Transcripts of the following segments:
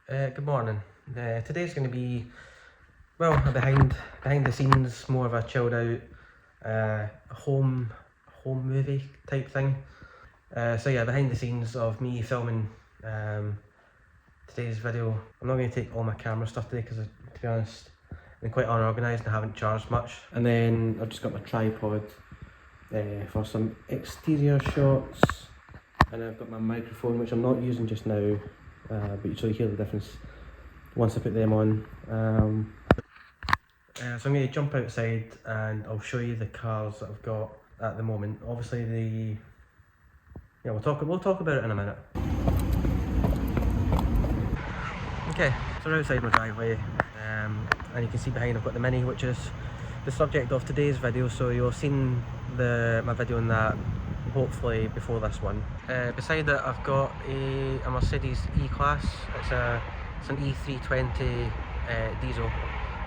Good morning. Today's going to be a behind the scenes, more of a chilled out home movie type thing. So yeah, behind the scenes of me filming today's video. I'm not going to take all my camera stuff today because, to be honest, I'm quite unorganised and I haven't charged much. And then I've just got my tripod for some exterior shots, and I've got my microphone, which I'm not using just now, but you'll hear the difference once I put them on. So I'm going to jump outside and I'll show you the cars that I've got at the moment. Obviously we'll talk about it in a minute. Okay, so we're outside my driveway, and you can see behind I've got the Mini, which is the subject of today's video, so you'll have seen my video on that hopefully before this one. Beside it I've got a Mercedes E-Class. It's an E320 diesel.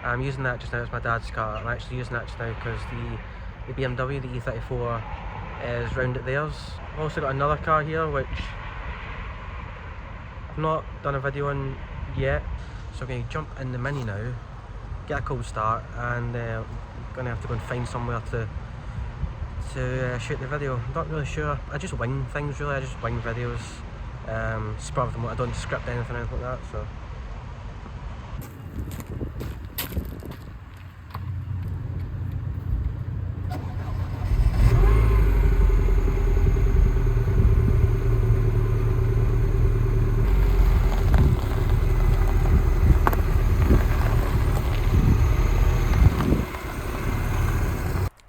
I'm using that just now, it's my dad's car. I'm actually using that just now because the BMW, the E34, is round at theirs. I've also got another car here which I've not done a video on yet, so I'm going to jump in the Mini now, get a cold start, and I'm going to have to go and find somewhere to shoot the video. I'm not really sure, I just wing things really, I just wing videos, spur of the moment. I don't script anything like that, so.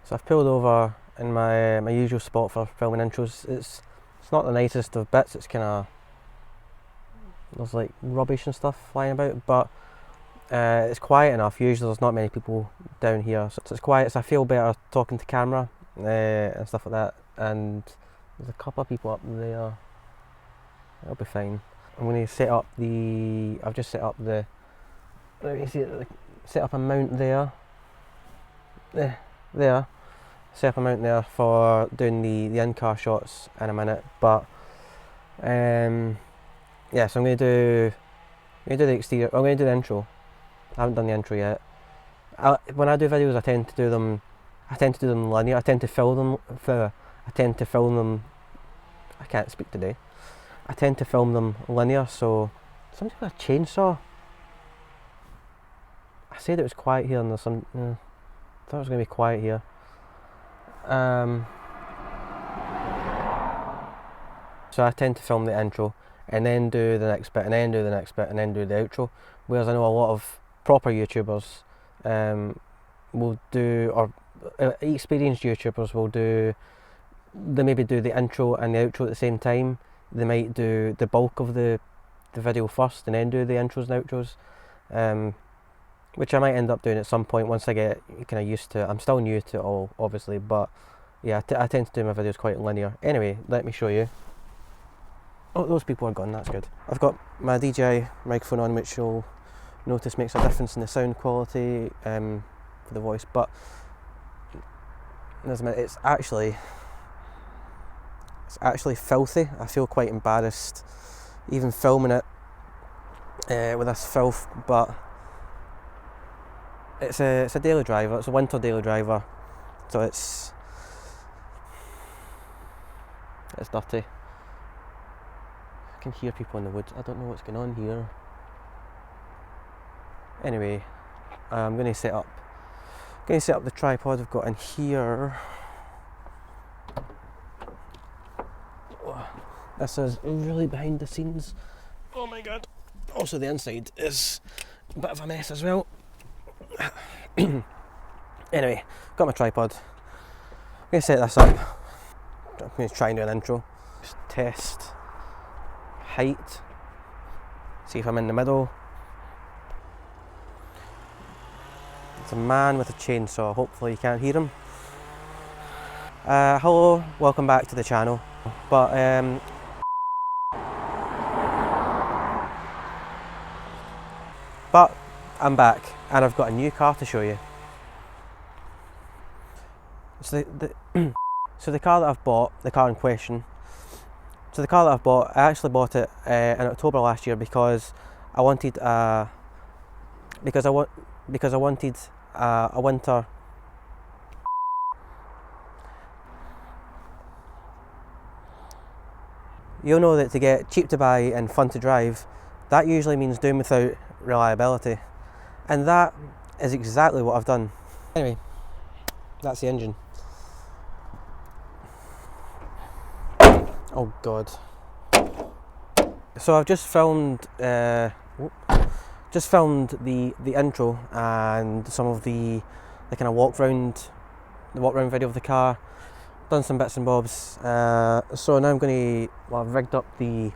So I've pulled over in my usual spot for filming intros. It's not the nicest of bits, it's kind of, there's like rubbish and stuff flying about, but it's quiet enough. Usually there's not many people down here, so it's quiet, so I feel better talking to camera and stuff like that. And there's a couple of people up there, that'll be fine. I'm going to I've just set up set up a mount there, set up a mount there for doing the in-car shots in a minute, but yeah, so I'm going to do the exterior. I'm going to do the intro. I haven't done the intro yet. When I do videos, I tend to do them linear. I tend to film them. I can't speak today. I tend to film them linear. So somebody's got a chainsaw. I said it was quiet here, and there's some. I thought it was going to be quiet here. So I tend to film the intro and then do the next bit and then do the next bit and then do the outro, whereas I know a lot of proper YouTubers will do, or experienced YouTubers will do, they maybe do the intro and the outro at the same time. They might do the bulk of the video first and then do the intros and outros, which I might end up doing at some point once I get kind of used to it. I'm still new to it all, obviously, but yeah, I tend to do my videos quite linear. Anyway, let me show you. Oh, those people are gone, that's good. I've got my DJI microphone on, which you'll notice makes a difference in the sound quality for the voice, but it's actually filthy. I feel quite embarrassed even filming it with this filth, but it's a daily driver. It's a winter daily driver, so it's dirty. I can hear people in the woods. I don't know what's going on here. Anyway, I'm going to set up the tripod I've got in here. This is really behind the scenes. Oh my god. Also the inside is a bit of a mess as well. Anyway, got my tripod. I'm going to set this up. I'm going to try and do an intro. Just test height. See if I'm in the middle. It's a man with a chainsaw. Hopefully you can't hear him. Hello, welcome back to the channel. But I'm back and I've got a new car to show you. So the car that I've bought, the car in question. So the car that I've bought, I actually bought it in October last year because I wanted because I wanted a winter. You'll know that to get cheap to buy and fun to drive, that usually means doing without reliability, and that is exactly what I've done. Anyway, that's the engine. Oh god. So I've just filmed the intro and some of the kind of walk round video of the car. Done some bits and bobs. So now I've rigged up the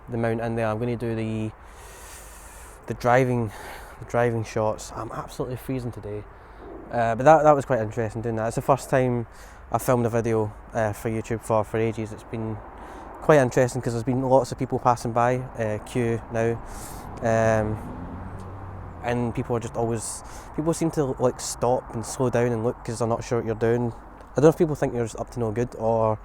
mount in there. I'm going to do the driving shots. I'm absolutely freezing today, but that was quite interesting doing that. It's the first time I filmed a video for YouTube for ages. It's been quite interesting because there's been lots of people passing by, queue now, and people seem to like stop and slow down and look because they're not sure what you're doing. I don't know if people think you're just up to no good, or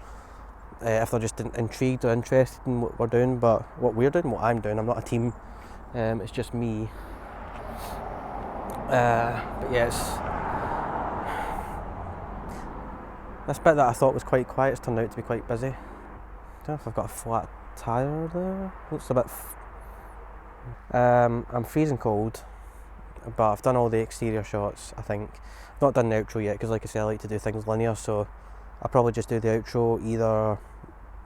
if they're just intrigued or interested in what we're doing, but what I'm doing, I'm not a team, it's just me. But yes, this bit that I thought was quite quiet has turned out to be quite busy. I don't know if I've got a flat tyre there. Looks a bit. I'm freezing cold, but I've done all the exterior shots, I think. I've not done the outro yet because, like I said, I like to do things linear, so I'll probably just do the outro either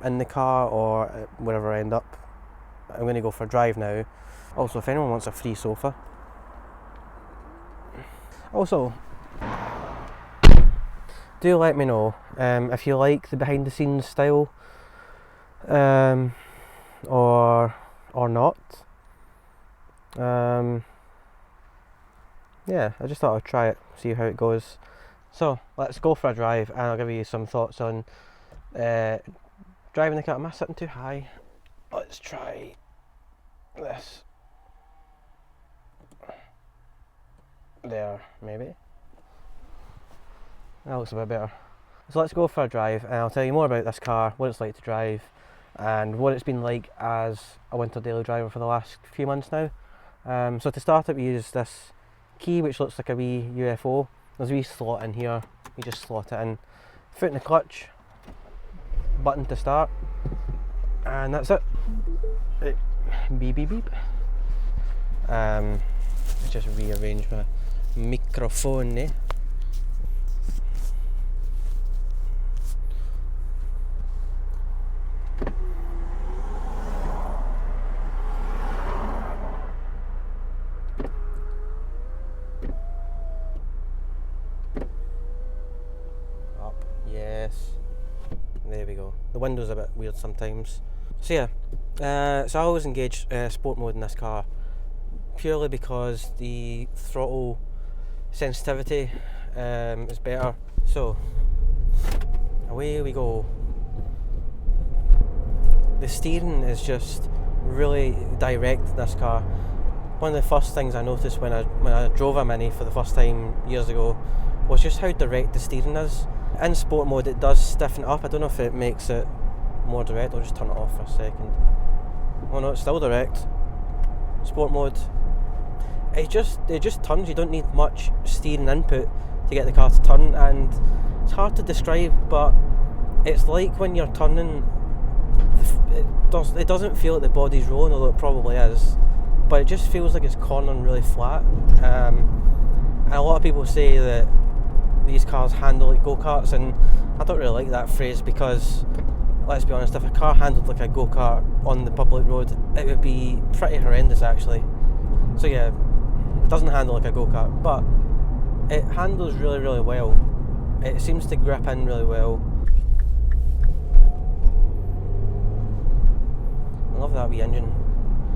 in the car or wherever I end up. I'm going to go for a drive now. Also, if anyone wants a free sofa. Also, do let me know if you like the behind the scenes style, or not. Yeah, I just thought I'd try it, see how it goes. So let's go for a drive, and I'll give you some thoughts on driving the car. Am I sitting too high? Let's try this. There, maybe. That looks a bit better. So let's go for a drive, and I'll tell you more about this car, what it's like to drive, and what it's been like as a winter daily driver for the last few months now. So to start up, we use this key which looks like a wee UFO. There's a wee slot in here, you just slot it in. Foot in the clutch, button to start, and that's it. Beep beep beep. Let's just rearrange my microphone there. Yes, there we go. The window's a bit weird sometimes. So yeah, so I always engage sport mode in this car purely because the throttle sensitivity is better. So away we go. The steering is just really direct in this car. One of the first things I noticed when I drove a Mini for the first time years ago was just how direct the steering is. In sport mode it does stiffen it up. I don't know if it makes it more direct. I'll just turn it off for a second. Oh no, it's still direct. Sport mode. It just turns. You don't need much steering input to get the car to turn, and it's hard to describe, but it's like when you're turning, it doesn't feel like the body's rolling, although it probably is, but it just feels like it's cornering really flat. And a lot of people say that these cars handle like go-karts, and I don't really like that phrase because, let's be honest, if a car handled like a go-kart on the public road, it would be pretty horrendous actually. So yeah, it doesn't handle like a go-kart, but it handles really, really well. It seems to grip in really well. I love that wee engine.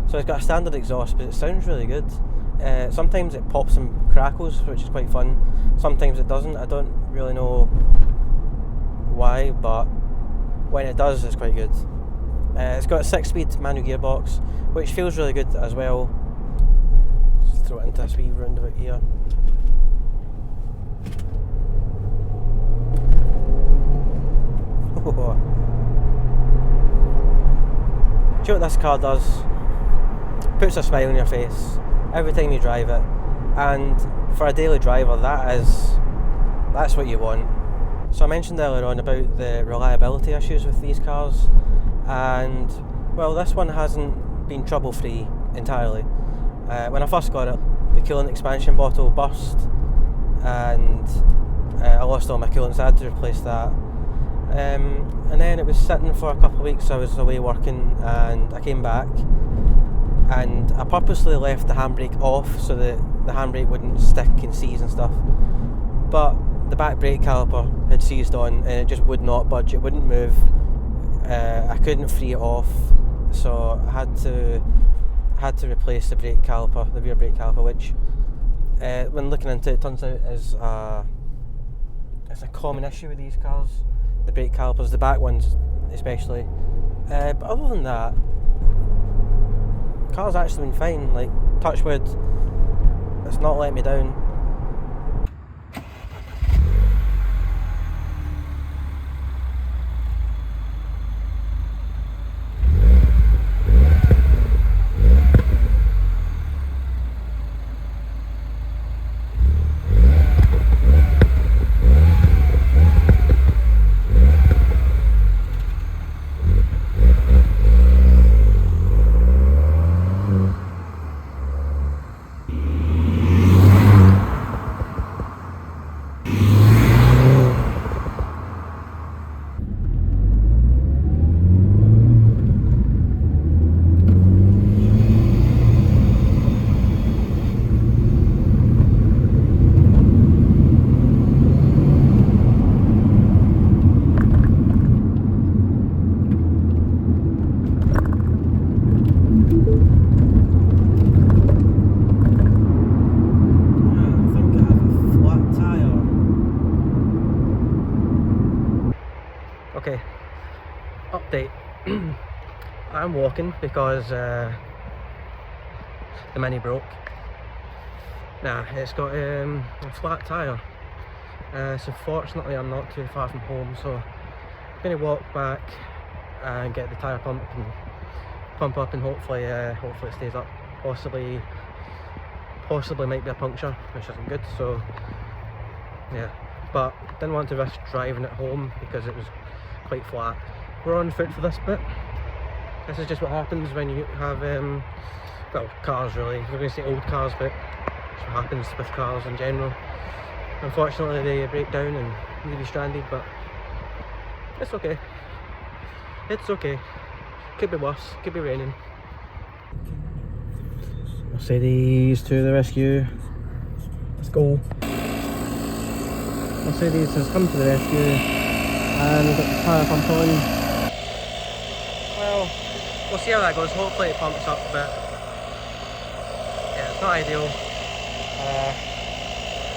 So it's got a standard exhaust, but it sounds really good. Sometimes it pops and crackles, which is quite fun. Sometimes it doesn't. I don't really know why, but when it does, it's quite good. It's got a 6-speed manual gearbox, which feels really good as well. Just throw it into this wee roundabout here. Do you know what this car does? puts a smile on your face every time you drive it, and for a daily driver that's what you want. So I mentioned earlier on about the reliability issues with these cars, and well, this one hasn't been trouble free entirely. When I first got it, the coolant expansion bottle burst and I lost all my coolant, so I had to replace that. And then it was sitting for a couple of weeks. I was away working and I came back and I purposely left the handbrake off so that the handbrake wouldn't stick and seize and stuff. But the back brake caliper had seized on and it just would not budge, it wouldn't move. I couldn't free it off, so I had to replace the brake caliper, the rear brake caliper, which when looking into it, turns out is it's a common issue with these cars, the brake calipers, the back ones especially. But other than that, the car's actually been fine. Like, touch wood, it's not let me down. Okay, update. I'm walking because the Mini broke. Nah, it's got a flat tyre. So fortunately I'm not too far from home, so I'm going to walk back and get the tyre pump up and hopefully it stays up. Possibly might be a puncture, which isn't good, so yeah. But didn't want to risk driving it home because it was quite flat. We're on foot for this bit. This is just what happens when you have well, cars really. I was going to say old cars, but it's what happens with cars in general. Unfortunately they break down and leave you stranded, but it's okay. It's okay. Could be worse, could be raining. Mercedes to the rescue. Let's go. Mercedes has come to the rescue and we've got the tyre pump on. Well, we'll see how that goes. Hopefully it pumps up, but yeah, it's not ideal.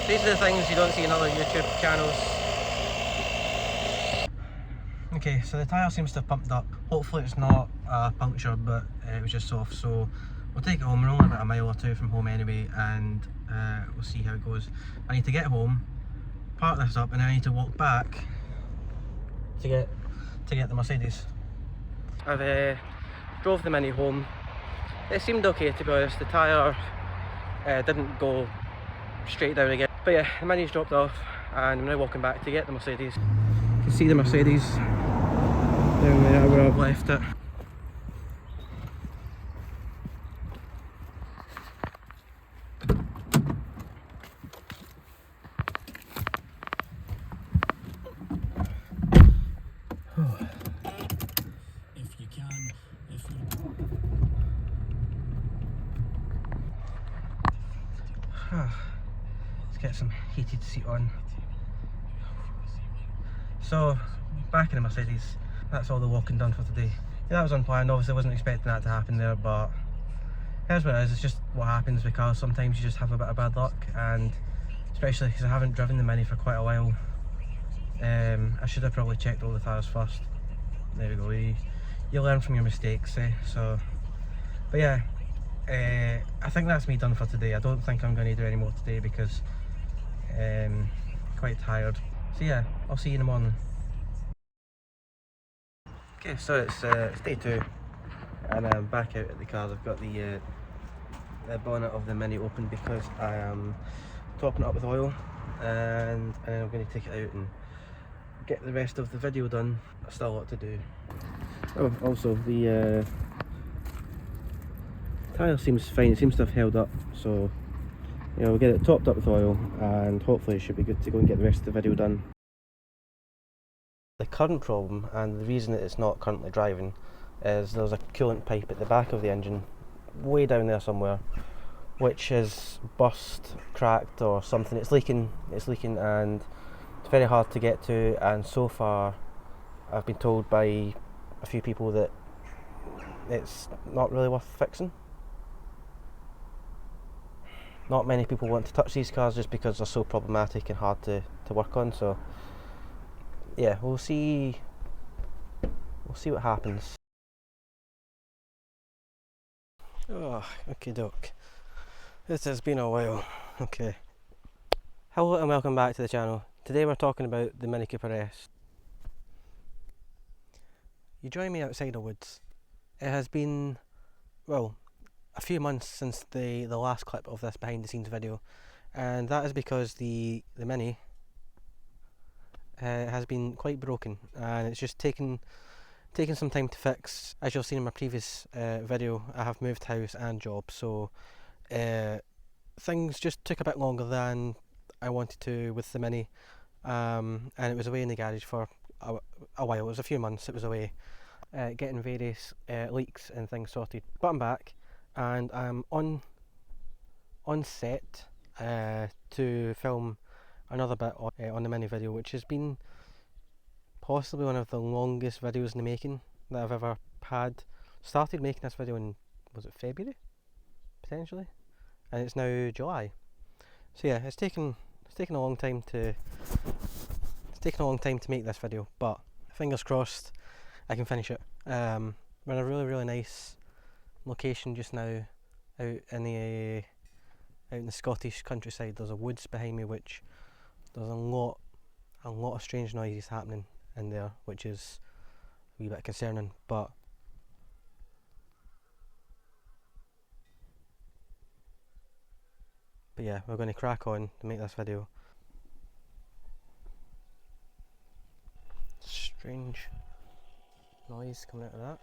These are the things you don't see in other YouTube channels. Okay, so the tyre seems to have pumped up. Hopefully it's not a puncture, but it was just soft, so we'll take it home. We're only about a mile or two from home anyway, and we'll see how it goes. I need to get home, park this up, and then I need to walk back to get the Mercedes. I've drove the Mini home. It seemed okay, to be honest. The tyre didn't go straight down again. But yeah, the Mini's dropped off and I'm now walking back to get the Mercedes. You can see the Mercedes down there where I've left it. Let's get some heated seat on. So, back in the Mercedes, that's all the walking done for today. Yeah, that was unplanned, obviously I wasn't expecting that to happen there, but here's what it is. It's just what happens with cars. Sometimes you just have a bit of bad luck, and especially because I haven't driven the Mini for quite a while. I should have probably checked all the tyres first. There we go, you learn from your mistakes, so, but yeah. I think that's me done for today. I don't think I'm going to do any more today because quite tired. So yeah, I'll see you in the morning. Okay, so it's day 2 and I'm back out at the car. I've got the the bonnet of the Mini open because I am topping it up with oil, and then I'm going to take it out and get the rest of the video done. There's still a lot to do. Oh, also the tyre seems fine, it seems to have held up, so we'll get it topped up with oil and hopefully it should be good to go and get the rest of the video done. The current problem, and the reason that it's not currently driving, is there's a coolant pipe at the back of the engine, way down there somewhere, which is burst, cracked or something. It's leaking and it's very hard to get to, and so far I've been told by a few people that it's not really worth fixing. Not many people want to touch these cars just because they're so problematic and hard to work on, so yeah, we'll see what happens. Oh, okay doke. This has been a while. Okay. Hello and welcome back to the channel. Today we're talking about the Mini Cooper S. You join me outside the woods. It has been, well, a few months since the last clip of this behind the scenes video, and that is because the Mini has been quite broken and it's just taken some time to fix. As you'll see in my previous video, I have moved house and job, so things just took a bit longer than I wanted to with the Mini, and it was away in the garage for a while. It was a few months it was away, getting various leaks and things sorted. But I'm back and I'm on set to film another bit on the Mini video, which has been possibly one of the longest videos in the making that I've ever had. Started making this video in, was it February potentially, and it's now July. So yeah, it's taken a long time to make this video, but fingers crossed I can finish it. We're in a really nice location just now, out in the Scottish countryside. There's a woods behind me, which there's a lot of strange noises happening in there, which is a wee bit concerning, but yeah, we're going to crack on to make this video. Strange noise coming out of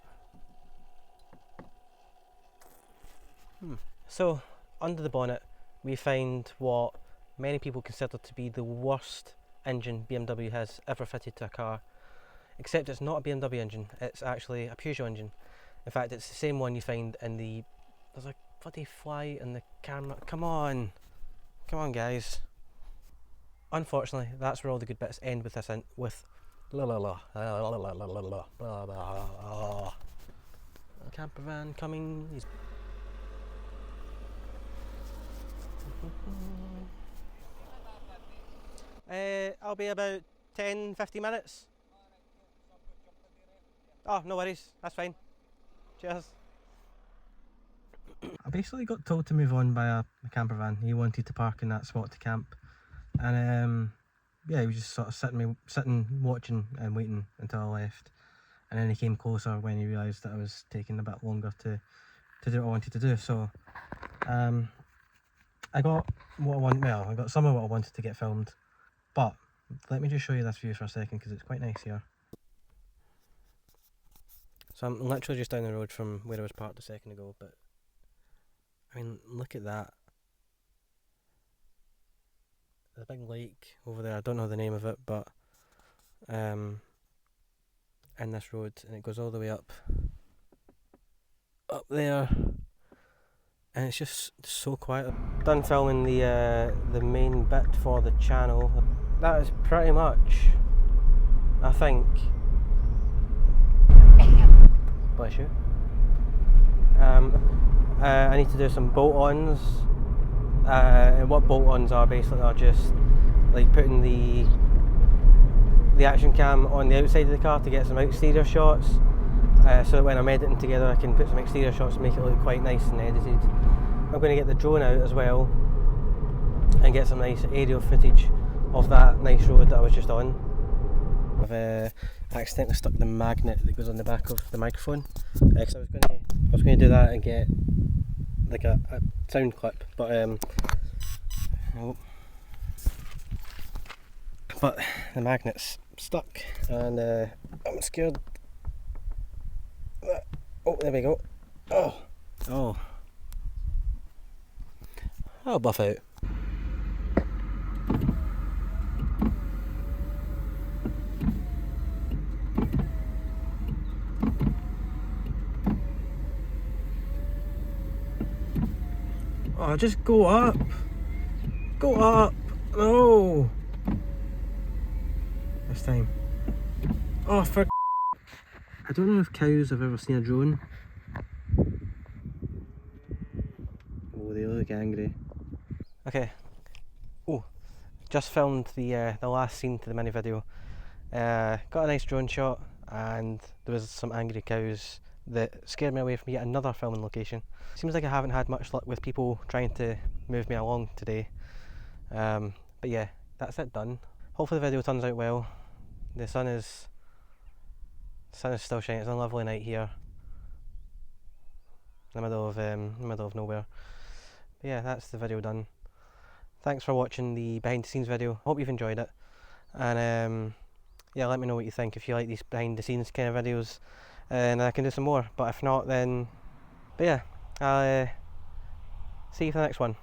that. So, under the bonnet we find what many people consider to be the worst engine BMW has ever fitted to a car, except it's not a BMW engine, it's actually a Peugeot engine. In fact, it's the same one you find in the... There's a bloody fly in the camera. Come on guys. Unfortunately, that's where all the good bits end with this with la la la la la la la la la la. A camper van coming. I'll be about 10-15 minutes. Oh, no worries, that's fine. Cheers. I basically got told to move on by a camper van. He wanted to park in that spot to camp, and yeah, he was just sort of sitting watching and waiting until I left, and then he came closer when he realised that I was taking a bit longer to do what I wanted to do. So I got what I want. Well, I got some of what I wanted to get filmed, but let me just show you this view for a second because it's quite nice here. So I'm literally just down the road from where I was parked a second ago, but I mean, look at that. There's a big lake over there, I don't know the name of it, but in this road, and it goes all the way up there, and it's just so quiet. Done filming the main bit for the channel. That is pretty much, I think. Bless you. I need to do some bolt-ons. And what bolt-ons are basically are just like putting the action cam on the outside of the car to get some exterior shots, so that when I'm editing together I can put some exterior shots to make it look quite nice and edited. I'm going to get the drone out as well and get some nice aerial footage of that nice road that I was just on. I've accidentally stuck the magnet that goes on the back of the microphone, because I was going to do that and get like a sound clip, but oh, but the magnet's stuck, and I'm scared that, oh, there we go. Oh, I'll buff out. Oh, just go up. Go up. No. This time. Oh, for I don't know if cows have ever seen a drone. Oh, they look angry. Okay. Oh, just filmed the last scene to the mini video. Got a nice drone shot, and there was some angry cows that scared me away from yet another filming location. Seems like I haven't had much luck with people trying to move me along today. But yeah, that's it done. Hopefully the video turns out well. The sun is still shining. It's a lovely night here in the middle of nowhere. But yeah, that's the video done. Thanks for watching the behind the scenes video. Hope you've enjoyed it, and yeah, let me know what you think if you like these behind the scenes kind of videos, and I can do some more. But if not, then, but yeah, I'll see you for the next one.